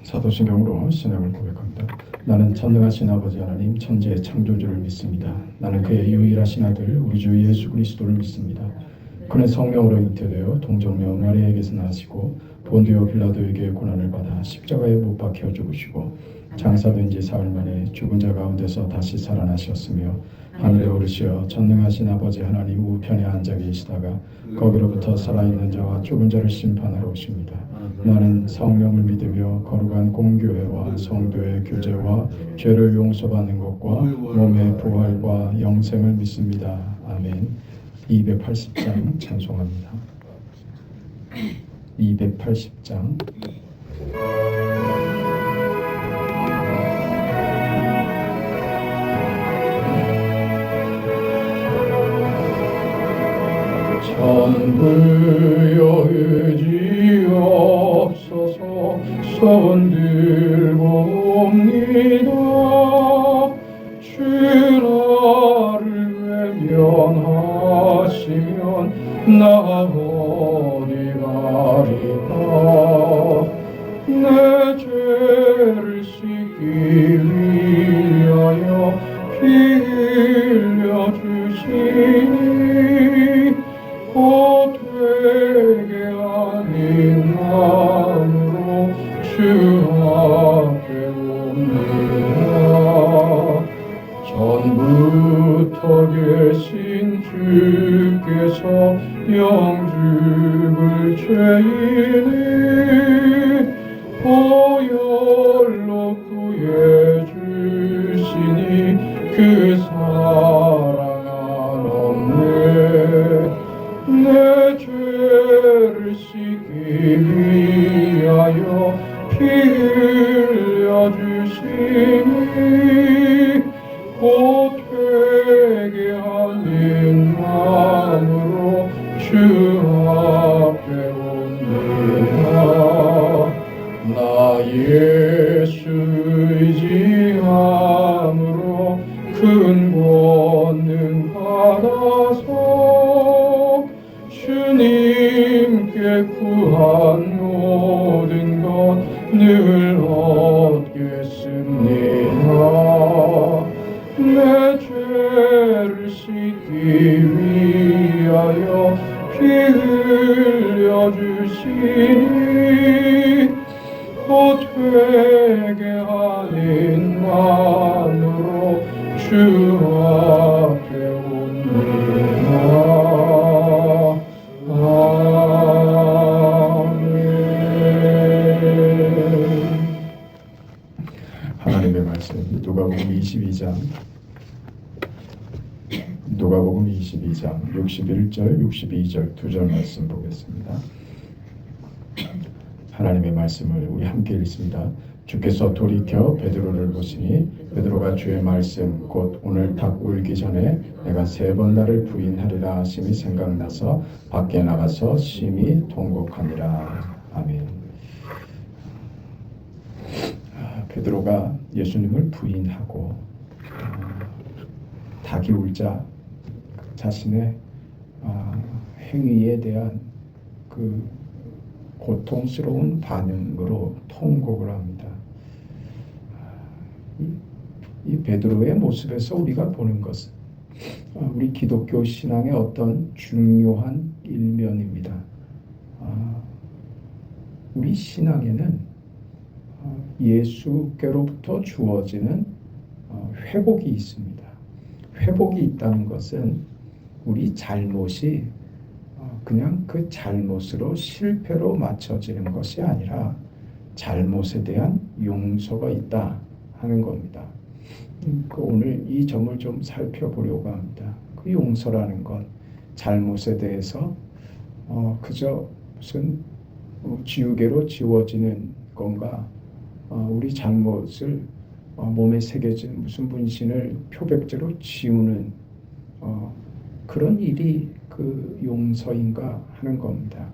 사도신경으로 신앙을 고백합니다. 나는 전능하신 아버지 하나님 천지의 창조주를 믿습니다. 나는 그의 유일하신 아들 우리 주 예수 그리스도를 믿습니다. 그는 성령으로 잉태되어 동정녀 마리아에게서 나시고 본디오 빌라도에게 고난을 받아 십자가에 못 박혀 죽으시고 장사된 지 사흘 만에 죽은 자 가운데서 다시 살아나셨으며 하늘에 오르시어 전능하신 아버지 하나님 우편에 앉아 계시다가 거기로부터 살아있는 자와 죽은 자를 심판하러 오십니다. 나는 성령을 믿으며 거룩한 공교회와 성도의 교제와 죄를 용서받는 것과 몸의 부활과 영생을 믿습니다. 아멘. 280장 찬송합니다. 280장 천부여 의지옵소서 손들고 옵니다. 주 나를 외면하시면 나 어디 가리까. 내 죄를 씻기 위하여 피 흘려주시니 되게 아닌 마음으로 주 앞에 옵니다. 전부터 계신 주께서 영죽을 죄인을 보혈로 구해주시니 그 사랑 한없네. 내 죄를 씻기 위하여 피 흘려주시니 곧 되게 아닌 마음으로 주 앞에 옵니다. 나 예수 의지함으로 큰 권능 받아서 주님께 구한 모든 것 늘 얻겠습니다. 내 죄를 씻기 위하여 피 흘려주시니 곧 되게 아닌 마음으로 주 앞에 옵니다. 하나님의 말씀 누가복음 22장 61절 62절 두 절 말씀 보겠습니다. 하나님의 말씀을 우리 함께 읽습니다. 주께서 돌이켜 베드로를 보시니 베드로가 주의 말씀 곧 오늘 닭 울기 전에 내가 3번 나를 부인하리라 하심이 생각나서 밖에 나가서 심히 통곡하니라. 아멘. 베드로가 예수님을 부인하고 닭이 울자 자신의 행위에 대한 그 고통스러운 반응으로 통곡을 합니다. 이 베드로의 모습에서 우리가 보는 것은 우리 기독교 신앙의 어떤 중요한 일면입니다. 우리 신앙에는 예수께로부터 주어지는 회복이 있습니다. 회복이 있다는 것은 우리 잘못이 그냥 그 잘못으로 실패로 맞춰지는 것이 아니라 잘못에 대한 용서가 있다 하는 겁니다. 오늘 이 점을 좀 살펴보려고 합니다. 그 용서라는 것, 잘못에 대해서 그저 무슨 지우개로 지워지는 건가, 우리 잘못을 몸에 새겨진 무슨 문신을 표백제로 지우는 그런 일이 그 용서인가 하는 겁니다.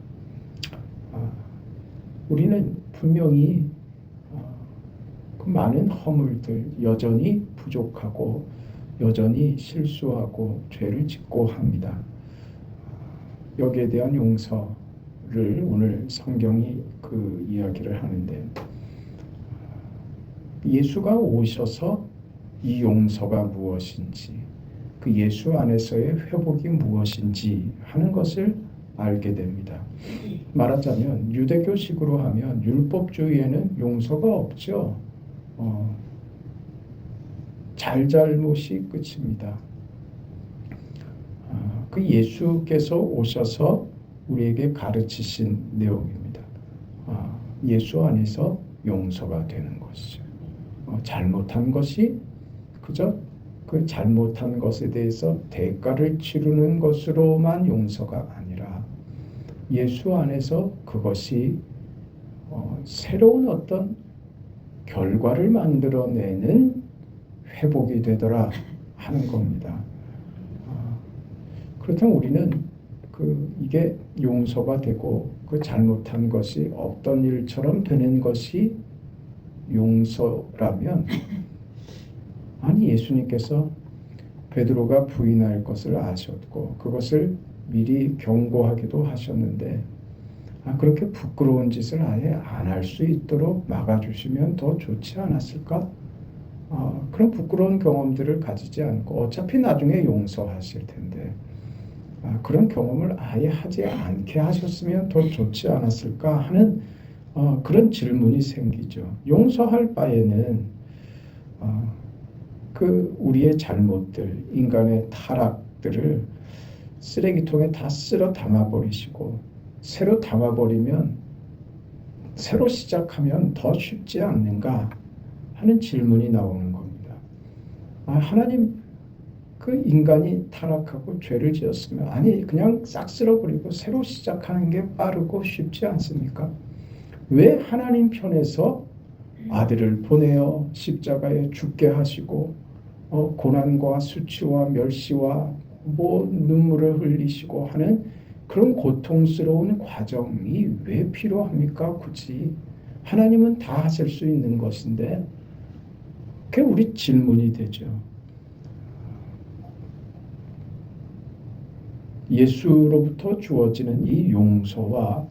우리는 분명히 그 많은 허물들 여전히 부족하고 여전히 실수하고 죄를 짓고 합니다. 여기에 대한 용서를 오늘 성경이 그 이야기를 하는데 예수가 오셔서 이 용서가 무엇인지, 그 예수 안에서의 회복이 무엇인지 하는 것을 알게 됩니다. 말하자면 유대교식으로 하면 율법주의에는 용서가 없죠. 잘잘못이 끝입니다. 그 예수께서 오셔서 우리에게 가르치신 내용입니다. 예수 안에서 용서가 되는 것이죠. 잘못한 것이 그저 그 잘못한 것에 대해서 대가를 치르는 것으로만 용서가 아니라 예수 안에서 그것이 새로운 어떤 결과를 만들어내는 회복이 되더라 하는 겁니다. 그렇다면 우리는 이게 용서가 되고 그 잘못한 것이 없던 일처럼 되는 것이 용서라면, 아니 예수님께서 베드로가 부인할 것을 아셨고 그것을 미리 경고하기도 하셨는데 그렇게 부끄러운 짓을 아예 안 할 수 있도록 막아주시면 더 좋지 않았을까? 그런 부끄러운 경험들을 가지지 않고 어차피 나중에 용서하실 텐데 그런 경험을 아예 하지 않게 하셨으면 더 좋지 않았을까 하는 그런 질문이 생기죠. 용서할 바에는 우리의 잘못들, 인간의 타락들을 쓰레기통에 다 쓸어 담아버리시고 새로 담아버리면 새로 시작하면 더 쉽지 않는가 하는 질문이 나오는 겁니다. 하나님, 그 인간이 타락하고 죄를 지었으면 그냥 싹 쓸어버리고 새로 시작하는 게 빠르고 쉽지 않습니까? 왜 하나님 편에서 아들을 보내어 십자가에 죽게 하시고 고난과 수치와 멸시와 눈물을 흘리시고 하는 그런 고통스러운 과정이 왜 필요합니까? 굳이 하나님은 다 하실 수 있는 것인데 그게 우리 질문이 되죠. 예수로부터 주어지는 이 용서와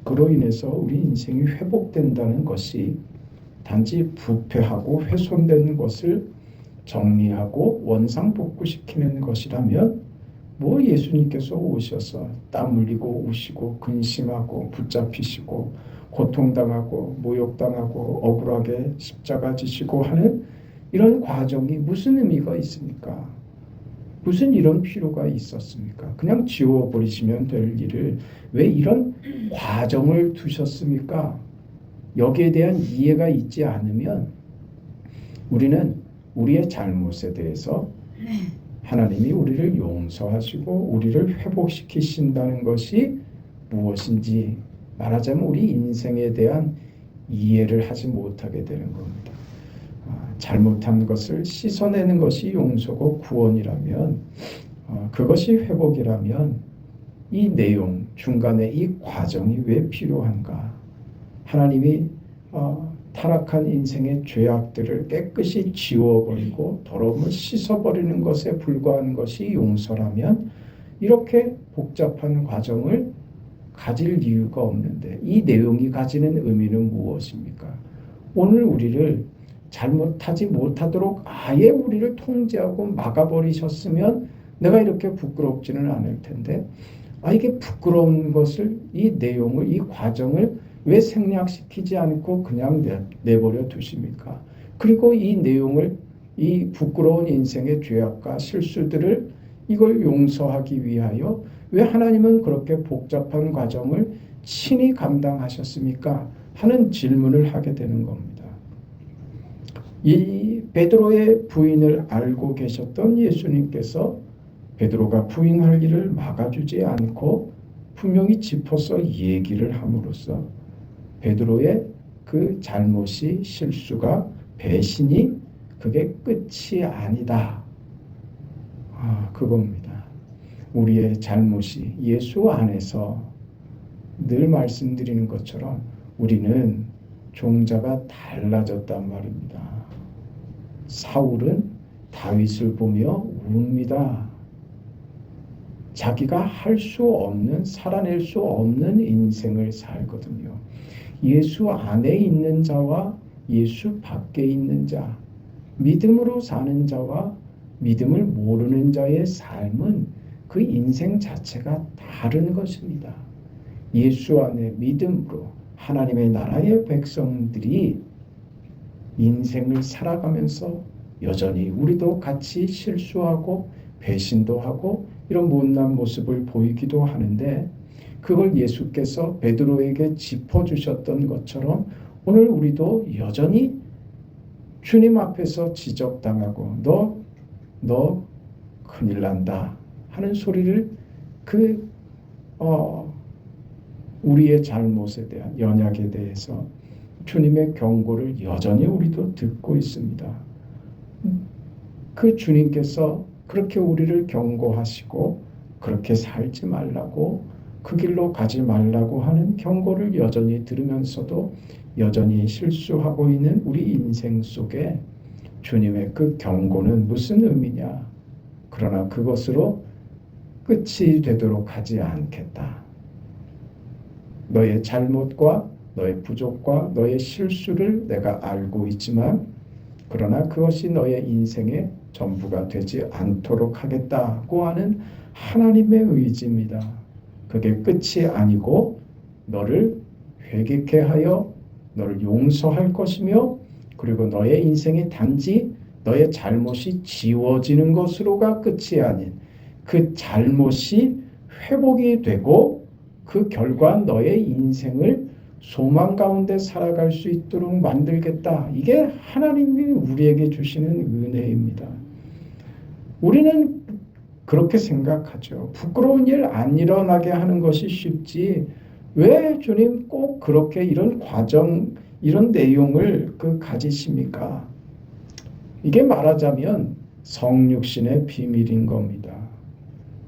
그로 인해서 우리 인생이 회복된다는 것이 단지 부패하고 훼손된 것을 정리하고 원상복구시키는 것이라면 예수님께서 오셔서 땀 흘리고 우시고 근심하고 붙잡히시고 고통당하고 모욕당하고 억울하게 십자가 지시고 하는 이런 과정이 무슨 의미가 있습니까? 무슨 이런 필요가 있었습니까? 그냥 지워버리시면 될 일을 왜 이런 과정을 두셨습니까? 여기에 대한 이해가 있지 않으면 우리는 우리의 잘못에 대해서 하나님이 우리를 용서하시고 우리를 회복시키신다는 것이 무엇인지 말하자면 우리 인생에 대한 이해를 하지 못하게 되는 겁니다. 잘못한 것을 씻어내는 것이 용서고 구원이라면, 그것이 회복이라면 이 내용 중간에 이 과정이 왜 필요한가? 하나님이 타락한 인생의 죄악들을 깨끗이 지워버리고 더러움을 씻어버리는 것에 불과한 것이 용서라면 이렇게 복잡한 과정을 가질 이유가 없는데 이 내용이 가지는 의미는 무엇입니까? 오늘 우리를 잘못하지 못하도록 아예 우리를 통제하고 막아버리셨으면 내가 이렇게 부끄럽지는 않을 텐데 이게 부끄러운 것을, 이 내용을, 이 과정을 왜 생략시키지 않고 그냥 내버려 두십니까? 그리고 이 내용을, 이 부끄러운 인생의 죄악과 실수들을 이걸 용서하기 위하여 왜 하나님은 그렇게 복잡한 과정을 친히 감당하셨습니까? 하는 질문을 하게 되는 겁니다. 이 베드로의 부인을 알고 계셨던 예수님께서 베드로가 부인할 일을 막아주지 않고 분명히 짚어서 얘기를 함으로써 베드로의 그 잘못이, 실수가, 배신이 그게 끝이 아니다. 그겁니다. 우리의 잘못이 예수 안에서 늘 말씀드리는 것처럼 우리는 종자가 달라졌단 말입니다. 사울은 다윗을 보며 웁니다. 자기가 할 수 없는, 살아낼 수 없는 인생을 살거든요. 예수 안에 있는 자와 예수 밖에 있는 자, 믿음으로 사는 자와 믿음을 모르는 자의 삶은 그 인생 자체가 다른 것입니다. 예수 안에 믿음으로 하나님의 나라의 백성들이 인생을 살아가면서 여전히 우리도 같이 실수하고 배신도 하고 이런 못난 모습을 보이기도 하는데, 그걸 예수께서 베드로에게 짚어주셨던 것처럼 오늘 우리도 여전히 주님 앞에서 지적당하고 너 큰일 난다 하는 소리를 우리의 잘못에 대한 연약에 대해서 주님의 경고를 여전히 우리도 듣고 있습니다. 그 주님께서 그렇게 우리를 경고하시고 그렇게 살지 말라고, 그 길로 가지 말라고 하는 경고를 여전히 들으면서도 여전히 실수하고 있는 우리 인생 속에 주님의 그 경고는 무슨 의미냐? 그러나 그것으로 끝이 되도록 하지 않겠다. 너의 잘못과 너의 부족과 너의 실수를 내가 알고 있지만, 그러나 그것이 너의 인생의 전부가 되지 않도록 하겠다고 하는 하나님의 의지입니다. 그게 끝이 아니고 너를 회개케 하여 너를 용서할 것이며, 그리고 너의 인생이 단지 너의 잘못이 지워지는 것으로가 끝이 아닌 그 잘못이 회복이 되고 그 결과 너의 인생을 소망 가운데 살아갈 수 있도록 만들겠다. 이게 하나님이 우리에게 주시는 은혜입니다. 우리는 그렇게 생각하죠. 부끄러운 일 안 일어나게 하는 것이 쉽지, 왜 주님 꼭 그렇게 이런 과정, 이런 내용을 가지십니까? 이게 말하자면 성육신의 비밀인 겁니다.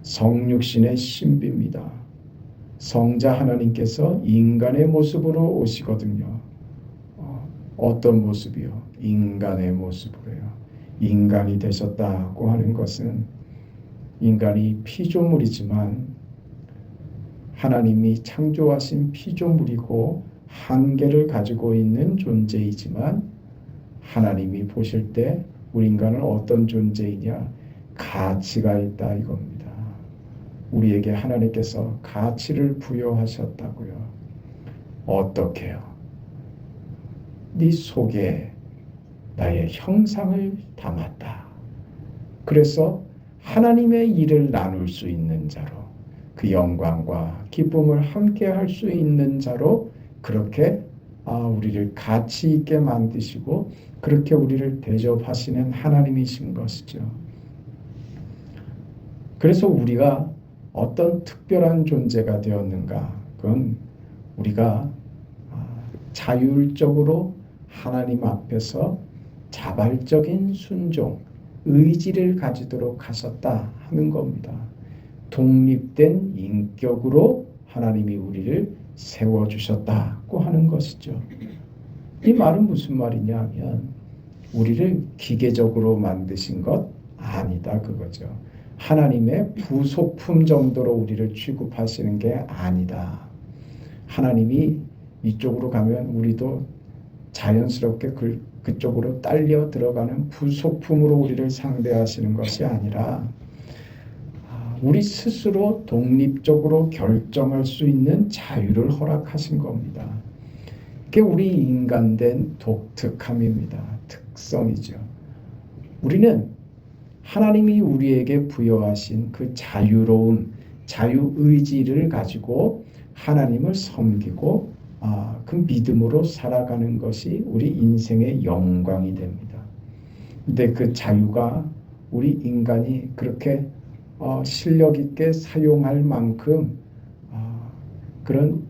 성육신의 신비입니다. 성자 하나님께서 인간의 모습으로 오시거든요. 어떤 모습이요? 인간의 모습으로요. 인간이 되셨다고 하는 것은 인간이 피조물이지만 하나님이 창조하신 피조물이고 한계를 가지고 있는 존재이지만, 하나님이 보실 때 우리 인간은 어떤 존재이냐? 가치가 있다 이겁니다. 우리에게 하나님께서 가치를 부여하셨다고요. 어떻게요? 네 속에 나의 형상을 담았다. 그래서 하나님의 일을 나눌 수 있는 자로, 그 영광과 기쁨을 함께 할 수 있는 자로 그렇게 우리를 가치 있게 만드시고 그렇게 우리를 대접하시는 하나님이신 것이죠. 그래서 우리가 어떤 특별한 존재가 되었는가? 그건 우리가 자율적으로 하나님 앞에서 자발적인 순종, 의지를 가지도록 하셨다 하는 겁니다. 독립된 인격으로 하나님이 우리를 세워주셨다고 하는 것이죠. 이 말은 무슨 말이냐 하면 우리를 기계적으로 만드신 것 아니다 그거죠. 하나님의 부속품 정도로 우리를 취급하시는 게 아니다. 하나님이 이쪽으로 가면 우리도 자연스럽게 그쪽으로 딸려 들어가는 부속품으로 우리를 상대하시는 것이 아니라 우리 스스로 독립적으로 결정할 수 있는 자유를 허락하신 겁니다. 그게 우리 인간된 독특함입니다. 특성이죠. 우리는 하나님이 우리에게 부여하신 그 자유로움, 자유의지를 가지고 하나님을 섬기고 그 믿음으로 살아가는 것이 우리 인생의 영광이 됩니다. 근데 그 자유가 우리 인간이 그렇게 실력 있게 사용할 만큼 그런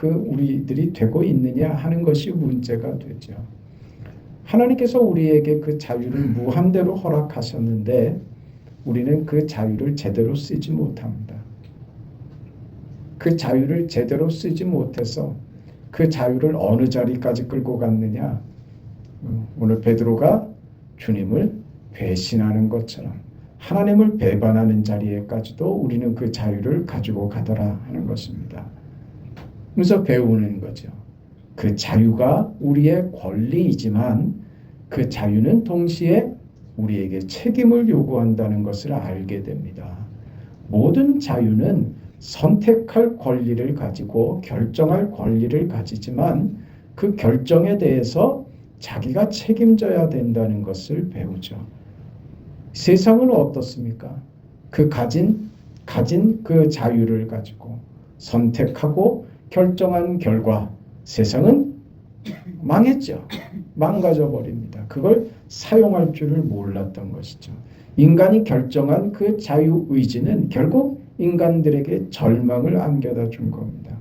우리들이 되고 있느냐 하는 것이 문제가 되죠. 하나님께서 우리에게 그 자유를 무한대로 허락하셨는데 우리는 그 자유를 제대로 쓰지 못합니다. 그 자유를 제대로 쓰지 못해서 그 자유를 어느 자리까지 끌고 갔느냐? 오늘 베드로가 주님을 배신하는 것처럼 하나님을 배반하는 자리에까지도 우리는 그 자유를 가지고 가더라 하는 것입니다. 그래서 배우는 거죠. 그 자유가 우리의 권리이지만 그 자유는 동시에 우리에게 책임을 요구한다는 것을 알게 됩니다. 모든 자유는 선택할 권리를 가지고 결정할 권리를 가지지만 그 결정에 대해서 자기가 책임져야 된다는 것을 배우죠. 세상은 어떻습니까? 그 가진 그 자유를 가지고 선택하고 결정한 결과 세상은 망했죠. 망가져 버립니다. 그걸 사용할 줄을 몰랐던 것이죠. 인간이 결정한 그 자유의지는 결국 인간들에게 절망을 안겨다 준 겁니다.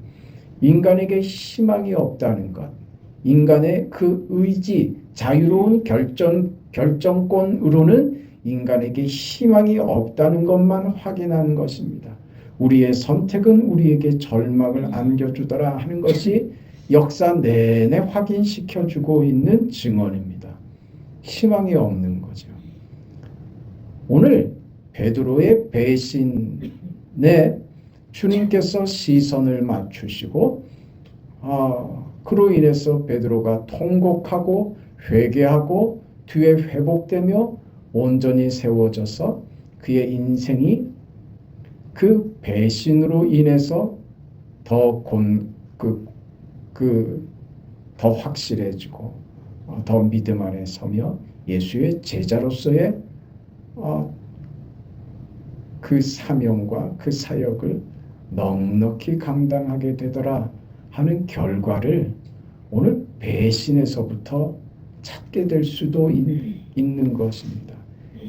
인간에게 희망이 없다는 것, 인간의 그 의지, 자유로운 결정권으로는 인간에게 희망이 없다는 것만 확인한 것입니다. 우리의 선택은 우리에게 절망을 안겨주더라 하는 것이 역사 내내 확인시켜주고 있는 증언입니다. 희망이 없는 거죠. 오늘 베드로의 배신에 주님께서 시선을 맞추시고 그로 인해서 베드로가 통곡하고 회개하고 뒤에 회복되며 온전히 세워져서 그의 인생이 그 배신으로 인해서 더 확실해지고 더 믿음 안에 서며 예수의 제자로서의 그 사명과 그 사역을 넉넉히 감당하게 되더라 하는 결과를 오늘 배신에서부터 찾게 될 수도 있는 것입니다.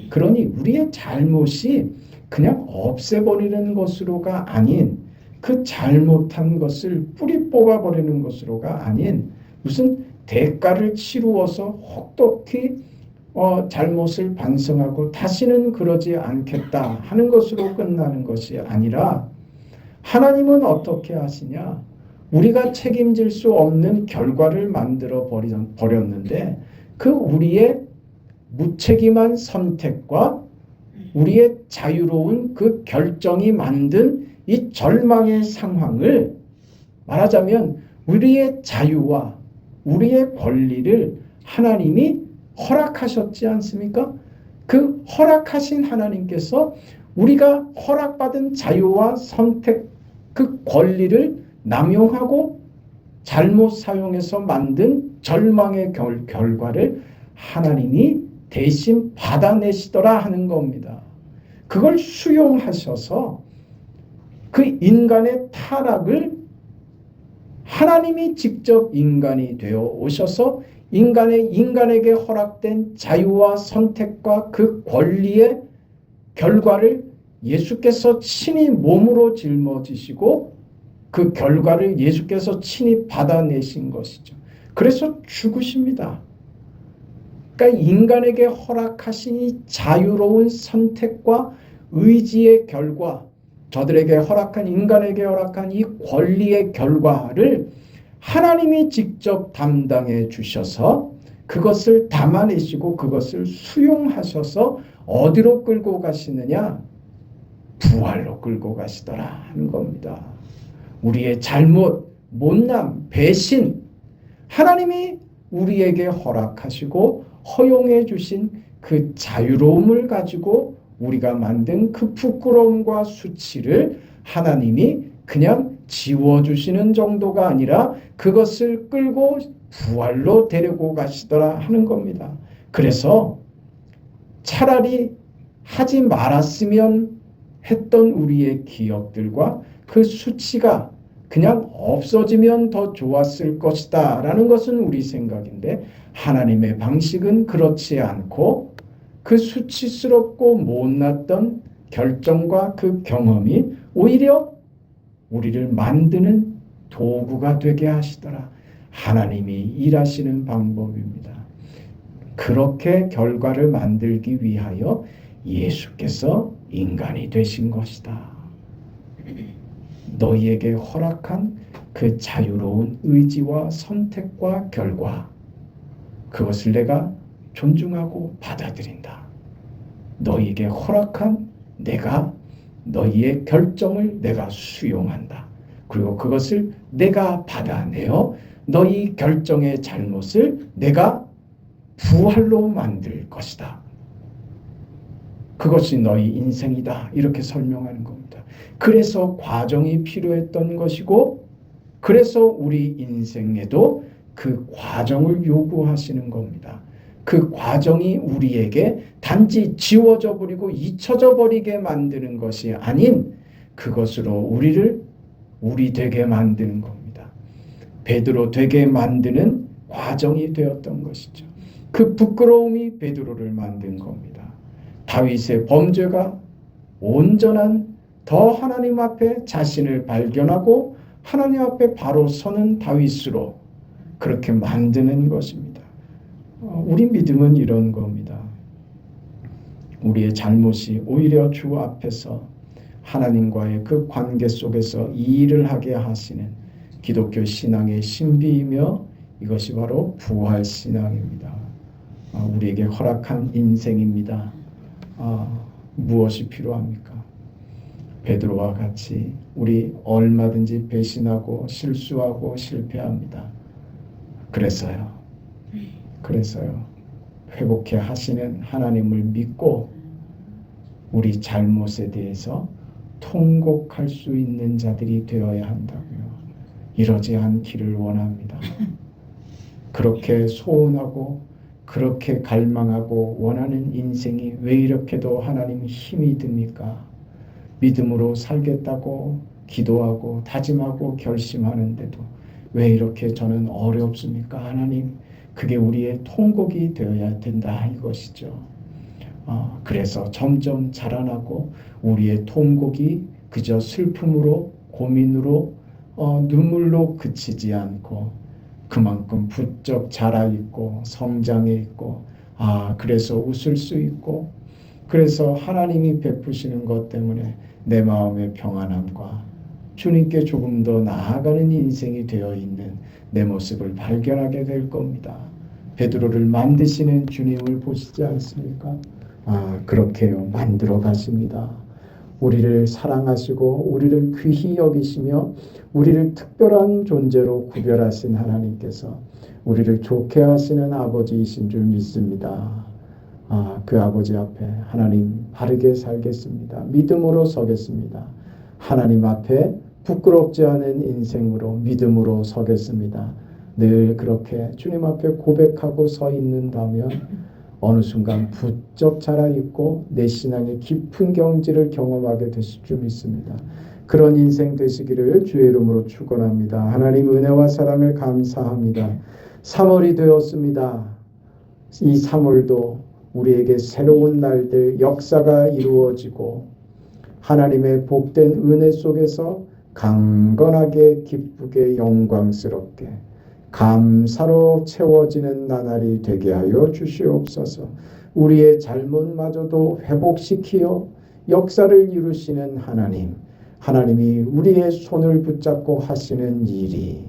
그러니 우리의 잘못이 그냥 없애버리는 것으로가 아닌 그 잘못한 것을 뿌리 뽑아버리는 것으로가 아닌 무슨 대가를 치루어서 혹독히 잘못을 반성하고 다시는 그러지 않겠다 하는 것으로 끝나는 것이 아니라 하나님은 어떻게 하시냐? 우리가 책임질 수 없는 결과를 만들어 버렸는데 그 우리의 무책임한 선택과 우리의 자유로운 그 결정이 만든 이 절망의 상황을 말하자면 우리의 자유와 우리의 권리를 하나님이 허락하셨지 않습니까? 그 허락하신 하나님께서 우리가 허락받은 자유와 선택 그 권리를 남용하고 잘못 사용해서 만든 절망의 결과를 하나님이 대신 받아내시더라 하는 겁니다. 그걸 수용하셔서 그 인간의 타락을 하나님이 직접 인간이 되어 오셔서 인간에게 허락된 자유와 선택과 그 권리의 결과를 예수께서 친히 몸으로 짊어지시고 그 결과를 예수께서 친히 받아내신 것이죠. 그래서 죽으십니다. 그러니까 인간에게 허락하신 이 자유로운 선택과 의지의 결과, 저들에게 허락한 인간에게 허락한 이 권리의 결과를 하나님이 직접 담당해 주셔서 그것을 담아내시고 그것을 수용하셔서 어디로 끌고 가시느냐? 부활로 끌고 가시더라 하는 겁니다. 우리의 잘못, 못남, 배신, 하나님이 우리에게 허락하시고 허용해 주신 그 자유로움을 가지고 우리가 만든 그 부끄러움과 수치를 하나님이 그냥 지워주시는 정도가 아니라 그것을 끌고 부활로 데리고 가시더라 하는 겁니다. 그래서 차라리 하지 말았으면 했던 우리의 기억들과 그 수치가 그냥 없어지면 더 좋았을 것이다 라는 것은 우리 생각인데 하나님의 방식은 그렇지 않고 그 수치스럽고 못났던 결정과 그 경험이 오히려 우리를 만드는 도구가 되게 하시더라. 하나님이 일하시는 방법입니다. 그렇게 결과를 만들기 위하여 예수께서 인간이 되신 것이다. 너희에게 허락한 그 자유로운 의지와 선택과 결과, 그것을 내가 존중하고 받아들인다. 너희에게 허락한 내가 너희의 결정을 내가 수용한다. 그리고 그것을 내가 받아내어 너희 결정의 잘못을 내가 부활로 만들 것이다. 그것이 너희 인생이다. 이렇게 설명하는 겁니다. 그래서 과정이 필요했던 것이고, 그래서 우리 인생에도 그 과정을 요구하시는 겁니다. 그 과정이 우리에게 단지 지워져 버리고 잊혀져 버리게 만드는 것이 아닌 그것으로 우리를 우리 되게 만드는 겁니다. 베드로 되게 만드는 과정이 되었던 것이죠. 그 부끄러움이 베드로를 만든 겁니다. 다윗의 범죄가 온전한 더 하나님 앞에 자신을 발견하고 하나님 앞에 바로 서는 다윗으로 그렇게 만드는 것입니다. 우리 믿음은 이런 겁니다. 우리의 잘못이 오히려 주 앞에서 하나님과의 그 관계 속에서 이 일을 하게 하시는 기독교 신앙의 신비이며 이것이 바로 부활신앙입니다. 우리에게 허락한 인생입니다. 무엇이 필요합니까? 베드로와 같이 우리 얼마든지 배신하고 실수하고 실패합니다. 그래서요. 회복해 하시는 하나님을 믿고 우리 잘못에 대해서 통곡할 수 있는 자들이 되어야 한다고요. 이러지 않기를 원합니다. 그렇게 소원하고 그렇게 갈망하고 원하는 인생이 왜 이렇게도 하나님 힘이 듭니까? 믿음으로 살겠다고 기도하고 다짐하고 결심하는데도 왜 이렇게 저는 어렵습니까? 하나님, 그게 우리의 통곡이 되어야 된다 이것이죠. 그래서 점점 자라나고 우리의 통곡이 그저 슬픔으로 고민으로 눈물로 그치지 않고 그만큼 부쩍 자라있고 성장해 있고 그래서 웃을 수 있고 그래서 하나님이 베푸시는 것 때문에 내 마음의 평안함과 주님께 조금 더 나아가는 인생이 되어 있는 내 모습을 발견하게 될 겁니다. 베드로를 만드시는 주님을 보시지 않습니까? 그렇게요. 만들어 가십니다. 우리를 사랑하시고 우리를 귀히 여기시며 우리를 특별한 존재로 구별하신 하나님께서 우리를 좋게 하시는 아버지이신 줄 믿습니다. 그 아버지 앞에 하나님 바르게 살겠습니다. 믿음으로 서겠습니다. 하나님 앞에 부끄럽지 않은 인생으로 믿음으로 서겠습니다. 늘 그렇게 주님 앞에 고백하고 서 있는다면 어느 순간 부쩍 자라있고 내 신앙의 깊은 경지를 경험하게 되실 줄 믿습니다. 그런 인생 되시기를 주의 이름으로 축원합니다. 하나님 은혜와 사랑을 감사합니다. 3월이 되었습니다. 이 3월도 우리에게 새로운 날들 역사가 이루어지고 하나님의 복된 은혜 속에서 강건하게 기쁘게 영광스럽게 감사로 채워지는 나날이 되게 하여 주시옵소서. 우리의 잘못마저도 회복시키어 역사를 이루시는 하나님, 하나님이 우리의 손을 붙잡고 하시는 일이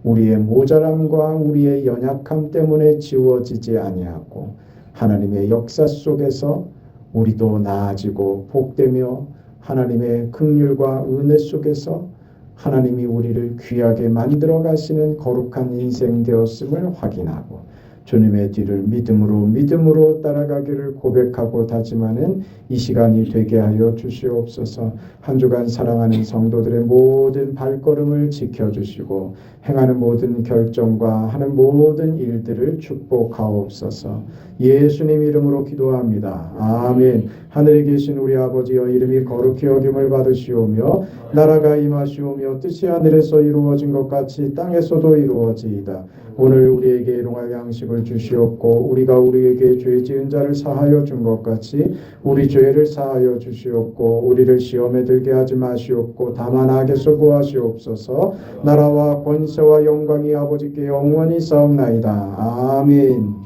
우리의 모자람과 우리의 연약함 때문에 지워지지 아니하고 하나님의 역사 속에서 우리도 나아지고 복되며 하나님의 긍휼과 은혜 속에서 하나님이 우리를 귀하게 만들어 가시는 거룩한 인생 되었음을 확인하고 주님의 뒤를 믿음으로 따라가기를 고백하고 다짐하는 이 시간이 되게 하여 주시옵소서. 한 주간 사랑하는 성도들의 모든 발걸음을 지켜주시고 행하는 모든 결정과 하는 모든 일들을 축복하옵소서. 예수님 이름으로 기도합니다. 아멘. 하늘에 계신 우리 아버지여, 이름이 거룩히 여김을 받으시오며 나라가 임하시오며 뜻이 하늘에서 이루어진 것 같이 땅에서도 이루어지이다. 오늘 우리에게 일용할 양식을 주시옵고 우리가 우리에게 죄 지은 자를 사하여 준 것 같이 우리 죄를 사하여 주시옵고 우리를 시험에 들게 하지 마시옵고 다만 악에서 구하시옵소서. 나라와 권세와 영광이 아버지께 영원히 싸움나이다. 아멘.